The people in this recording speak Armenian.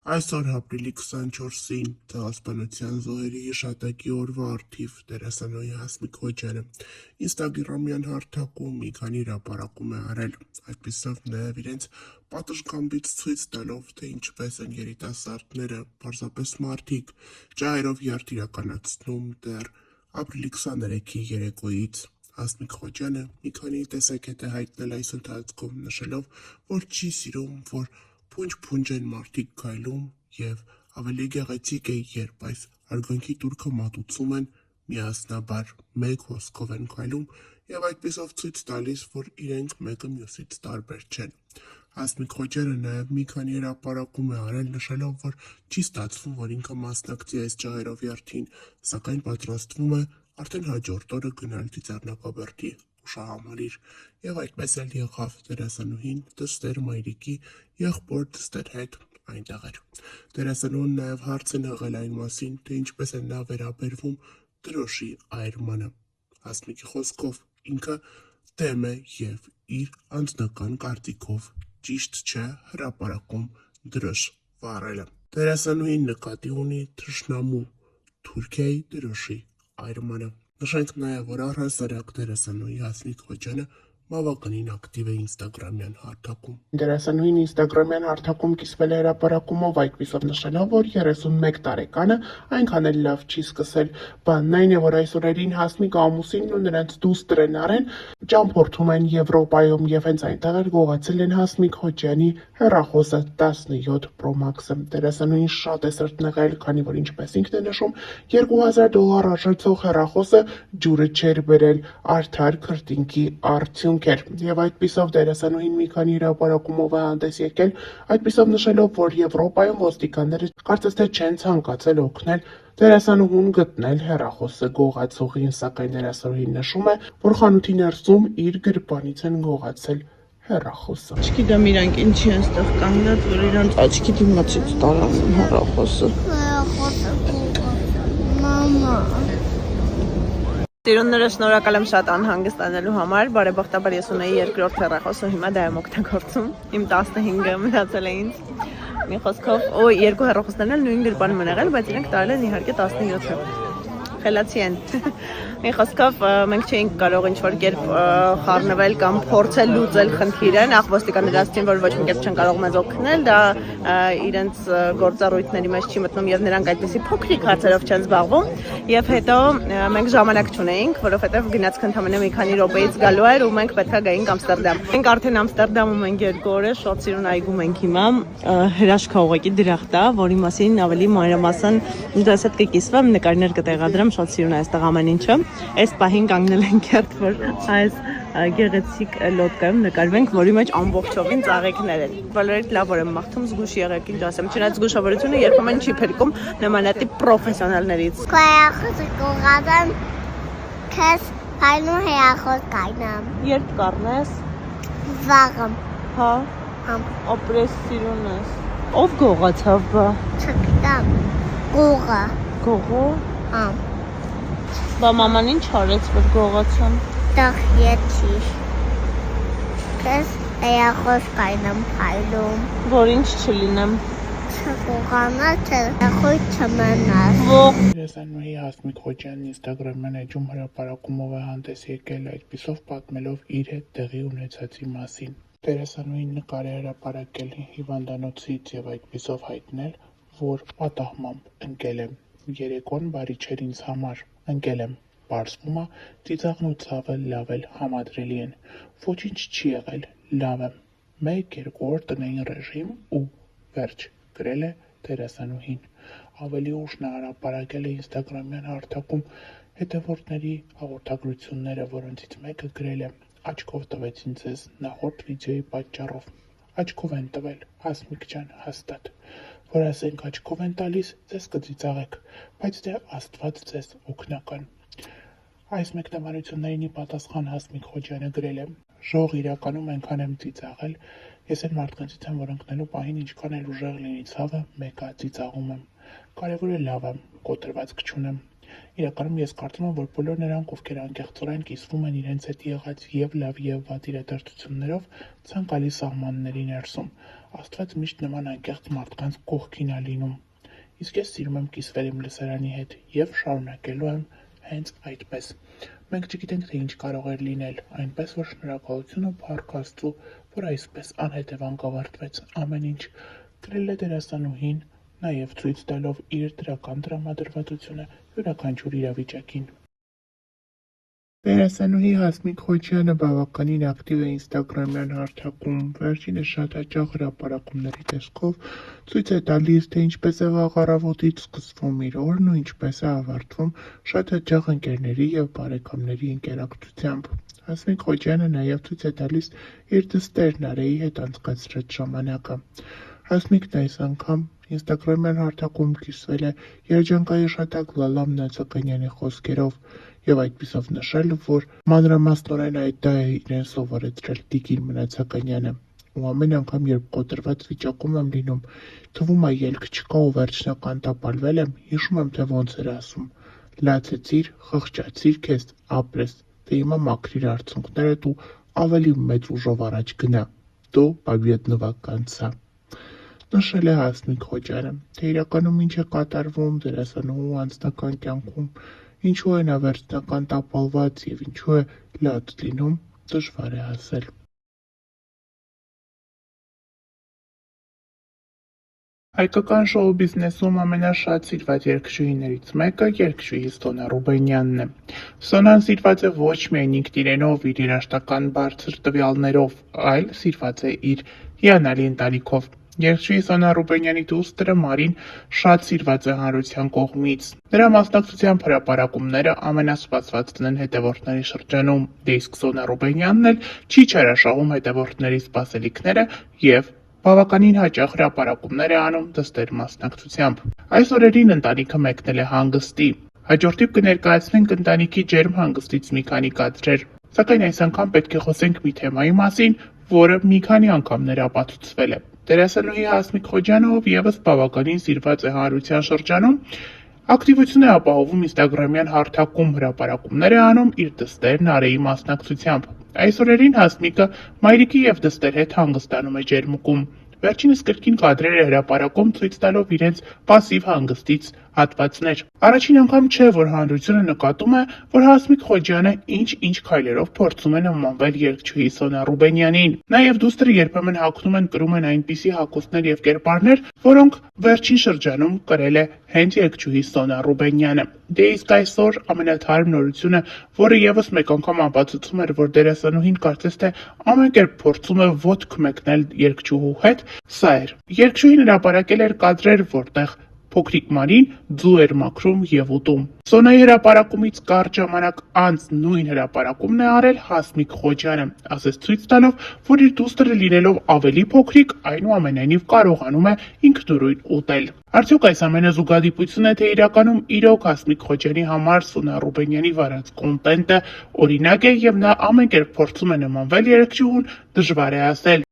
Այսօր ապրիլի 24-ին Ցեղասպանության զոհերի հիշատակի օրվա առթիվ դերասանուհի Հասմիկ Հոջյանը ինստագրամյան հարթակում մի քանի հրապարակում է արել, այդպիսով նաև իրենց պատշգամբից ցույց տալով, թե ինչպես են երիտասարդները, պարզապես մարդիկ, ջահերով երթ իրականացնում դեռ ապրիլի 23-ի երեկոյից։ Հասմիկ Հոջյանը մի քանի տեսակետ է հայտնել այս ընթացքում, նշելով, որ չի սիրում, որ փունջ-փունջ են մարդիկ քայլում և ավելի գեղեցիկ է, երբ այս հարգանքի տուրքը մատուցում են, միասնաբար մեկ հոսքով են քայլում և այդպիսով ցույց տալիս, որ իրենք մեկը մյուսից տարբեր չեն։ Հասմիկ Հոջյանը նաև մի քանի հրապարակում է արել, նշելով, որ չի ստացվում, որ ինքը մասնակցի այս ջահերով երթին, սակայն պատրաստվում է արդեն հաջորդ օրը գնալ Ծիծեռնակաբերդի հուշահամալիր, և այդպես էլ եղավ, դերասանուհին դստեր մայրիկի եղբոր դստեր հետ այնտեղ էր։ Դերասանուհին նաև հարց է հղել այն մասին, թե ինչպես է նա վերաբերվում դրոշի այրմանը։ Հասմիկի խոսքով ինքը դեմ է և իր անձնական կարծիքով ճիշտ չէ հրապարակում դրոշ վառելը։ Դերասանուհին նկատի ունի թշնամու Թուրքիայի դրոշի այրմանը։ Նշենք նաև, որ առհասարակ դերասանուհի Հասմիկ Հոջյանը բավականին ակտիվ է ինստագրամյան հարթակում։ Դերասանուհին ինստագրամյան հարթակում կիսվել է հրապարակումով, այդպիսով նշելով, որ 31 տարեկանը այնքան էլ լավ չի սկսել։ Բանն այն է, որ այս օրերին Հասմիկ ամուսինն ու նրանց դուստր Նարեն ճամփորդում են Եվրոպայում և հենց այնտեղ էլ գողացել են Հասմիկ Հոջյանի հեռախոսը 17 Pro Max-ը։ Դերասանուհին շատ է սրտնեղել, քանի որ ինչպես ինքն է նշում, $2000 արժեցող հեռախոսը ջուրը չէր բերել, արդար քրտինքի արդյունք էր։ Եվ այդպիսով դերասանուհին մի քանի հրապարակումով է հանդես եկել, այդպիսով նշելով, որ Եվրոպայում ոստիկանները կարծես թե չեն ցանկացել օգնել դերասանուհուն գտնել հեռախոսը գողացողին, սակայն դերասանուհին նշում է, որ խանութի ներսում իր գրպանից են գողացել հեռախոսը։ Չգիտեմ իրանք ինչի են ստեղ կանգնած, որ իրանց աչքի դիմացից տարան հեռախոսը։ Մամա։ Տիրունները շնորհակալ եմ շատ անհանգստանալու համար, բարեբախտաբար ես ունեի երկրորդ հեռախոսը, հիմա դա եմ օգտագործում, իմ 15-ը մնացել է ինձ, մի խոսքով, երկու հեռախոսներն էլ նույն գրպանում են եղել, բայց իրենք տարել են իհարկե 17-ը, խելացի են, մի խոսքով մենք չէինք կարող ինչ-որ կերպ խառնվել կամ փորձել լուծել խնդիրը, նախ ոստիկանները ասացին, որ ոչ մի կերպ չեն կարող մեզ օգնել, դա իրենց գործառույթների մեջ չի մտնում և նրանք այդպիսի փոքրիկ հարցերով չեն զբաղվում, և հետո մենք ժամանակ չունեինք, որովհետև գնացքը ընդամենը մի քանի րոպեից գալու էր ու մենք պետք է գայինք Ամստերդամ։ Մենք արդեն Ամստերդամում ենք 2 օր, շատ սիրուն այգում ենք հիմա, հրաշքա ուղղակի դրախտ է, որի մասին ավելի մանրամասն դες հետ կկիսվեմ, նկարներ կտեղադրեմ, շատ սիրուն է այստեղ ամեն ինչը։ Այս պահին կանգնել ենք երբ որ այս գեղեցիկ լոդկայում նկարվենք, որի մեջ ամբողջովին ծաղիկներ են։ Բոլորիդ լավ օր եմ մաղթում, զգուշ եղեք, ինչ ասեմ, չնայած զգուշավորությունը երբեմն չի փրկում նմանատիպ պրոֆեսիոնալներից։ Հեռախոսը կողացան, քեզ հայնու հեռախոս կայնամ։ Երբ կառնես։ Վաղը։ Հա։ Ապրես սիրուն ես։ Ով գողացավ բա։ Չգիտեմ։ Գողը։ Գողո։ Հա։ Բա մաման ինչ արեց, որ գողացան։ Տեղ եթի։ Քեզ հեռախոս կայնամ հայլում։ Որ ինչ չլինեմ։ Չկողանալ, հեռախոս չմնալ։ Դերասանուհի Հասմիկ Հոջյանն ինստագրամյան էջում հրապարակումով է հանդես եկել, այդպիսով պատմելով իր հետ տեղի ունեցածի մասին։ Դերասանուհին նկար է հրապարակել հիվանդանոցից և այդպիսով հայտնել, որ պատահմամբ ընկել եմ։ Երեկոն բարի չէր ինձ համար, ընկել եմ։ Պարզվում է, ծիծաղն ու ցավը լավ էլ համադրելի են։ Ոչինչ չի եղել, լավ եմ։ 1-2 օր տնային ռեժիմ ու վերջ, գրել է դերասանուհին։ Ավելի ուշ նա հրապարակել է ինստագրամյան հարթակում հետևորդների հաղորդագրությունները, որոնցից մեկը գրել է. «Աչքով տվեցին ձեզ նախորդ վիդեոյի պատճառով։ Աչքով են տվել, Հասմիկ ջան, հաստատ։ Որ ասենք աչքով են տալիս, ձեզ կծիծաղեք, բայց դե Աստված ձեզ օգնական»։ Այս մեկնաբանություններին ի պատասխան Հասմիկ Հոջյանը գրել է. «Ժող իրականում այնքան եմ ծիծաղել, ես այն մարդկանցից եմ, որ ընկնելու պահին ինչքան էլ ուժեղ լինի ցավը, մեկա ծիծաղում եմ։ Կարևորը լավ եմ, կոտրվածք չունեմ։ Իրականում ես կարծում եմ, որ բոլոր նրանք, ովքեր անկեղծորեն կիսվում են իրենց հետ եղած եւ լավ եւ վատ իրադարձություններով, ցանկալի սահմանների ներսում, Աստված միշտ նման անկեղծ մարդկանց կողքին է լինում։ Իսկ ես սիրում եմ կիսվել իմ լսարանի հետ եւ շարունակելու եմ հենց այդպես։ Մենք չգիտենք, թե ինչ կարող էր լինել, այնպես որ շնորհակալություն ու փառք Աստծո, որ այսպես անհետևանք ավարտվեց ամեն ինչ։ Գրել է դերասանուհին, նաև ցույց տալով իր դրական տրամադրվածությունը յուրաքանչյուր իրավիճակին։ Դերասանուհի Հասմիկ Խոջյանը բավականին ակտիվ է ինստագրամյան հարթակում, վերջինս շատ հաճախ հրապարակումների տեսքով ցույց է տալիս, թե ինչպես է վաղ առավոտից սկսվում իր օրն ու ինչպես է ավարտվում, շատ հաճախ ընկերների և բարեկամների ընկերակցությամբ։ Հասմիկ Խոջյանը նաև ցույց է տալիս իր դստեր Նարեի հետ անցկացրած ժամանակը։ Հասմիկն այս անգամ ինստագրամյան հարթակում կիսվել է երջանկայաշատակ Լալա Մնացականյանի խոսքերով և այդպիսով նշել, որ մանրամասնորեն այդ դա է իրեն սովորեցրել Տիկին Մնացականյանը, ու ամեն անգամ, երբ կոտրված վիճակում եմ լինում, թվում է ելք չկա ու վերջնական տապալվել եմ, հիշում եմ, թե ոնց էր ասում. լացեցիր, խղճացիր քեզ, ապրես, թե հիմա մաքրիր արցունքներդ ու ավելի մեծ ուժով առաջ գնա, դո պաբեդնովա կոնца։ Նշել է Հասմիկ Խոջյանը, թե իրականում ինչ է կատարվում դերասանուհու անձնական կյանքում, ինչու է նա վերջնական տապալված և ինչու է լաց լինում, դժվար է ասել։ Հայկական շոու բիզնեսում ամենաշատ սիրված երգչուհիներից մեկը երգչուհի Սոնա Ռուբենյանն է։ Սոնան սիրված է ոչ միայն ինքն իրենով, իր երաժշտական բարձր տվյալներով, այլ սիրված է իր հիանալի ընտանիքով։ Երգչուհի Սոնա Ռուբենյանի դուստրը Մարին շատ սիրված է հանրության կողմից։ Նրա մասնակցությամբ հրապարակումները ամենասպասվածն են հետևորդների շրջանում, դե իսկ Սոնա Ռուբենյանն էլ չի չարաշահում հետևորդների սպասելիքները և բավականին հաճախ հրապարակումներ է անում դստեր մասնակցությամբ։ Այս օրերին ընտանիքը մեկնել է հանգստի։ Հաջորդիվ կներկայացնենք ընտանիքի ջերմ հանգստից մի քանի կադրեր։ Սակայն այս անգամ պետք է խոսենք մի թեմայի մասին, որը մի քանի անգամներ ապացուցվել է։ Դերասանուհի Հասմիկ Խոջյանը, ով ևս բավականին սիրված է հանրության շրջանում, ակտիվություն է ապահովում ինստագրամյան հարթակում, հրապարակումներ է անում իր դստեր Նարեի մասնակցությամբ։ Այս օրերին Հասմիկը մայրիկի և դստեր հետ հանգստանում է ջերմուկում։ Վերջինս կրկին կադրեր է հրապարակում ցույց տալով իրենց պասիվ հանգստից հատվածներ։ Առաջին անգամ չէ, որ հանրությունը նկատում է, որ Հասմիկ Խոջյանը ինչ քայլերով փորձում է նմանվել երգչուհի Սոնա Ռուբենյանին։ Նաև դուստրը երբեմն հագնում են կրում են այնպիսի հագուստներ և կերպարներ, որոնք վերջին շրջանում կրել է հենց երգչուհի Սոնա Ռուբենյանը։ Դե իսկ այսօր ամենաթարմ նորությունը, որը ևս մեկ անգամ ապացուցում էր, որ դերասանուհին կարծես թե ամեն կերպ փորձում է ոտք մեկնել երգչուհու հետ, սա էր։ Երգչուհին հրապարակել էր կադրեր, որտեղ փոքրիկ Մարին ձու էր մաքրում և ուտում։ Սոնայի հրապարակումից կարճ ժամանակ անց նույն հրապարակումն է արել Հասմիկ Խոջյանը, ասես ցույց տալով, որ իր դուստրը լինելով ավելի փոքրիկ, այնուամենայնիվ կարողանում է ինքնուրույն ուտել։ Արդյոք այս ամենը զուգադիպություն է, թե իրականում իրոք Հասմիկ Խոջյանի համար Սոնա Ռուբենյանի վարած կոնտենտը օրինակ է և նա ամեն կերպ փորձում է նմանվել երգչուհուն, դժվար է ասել։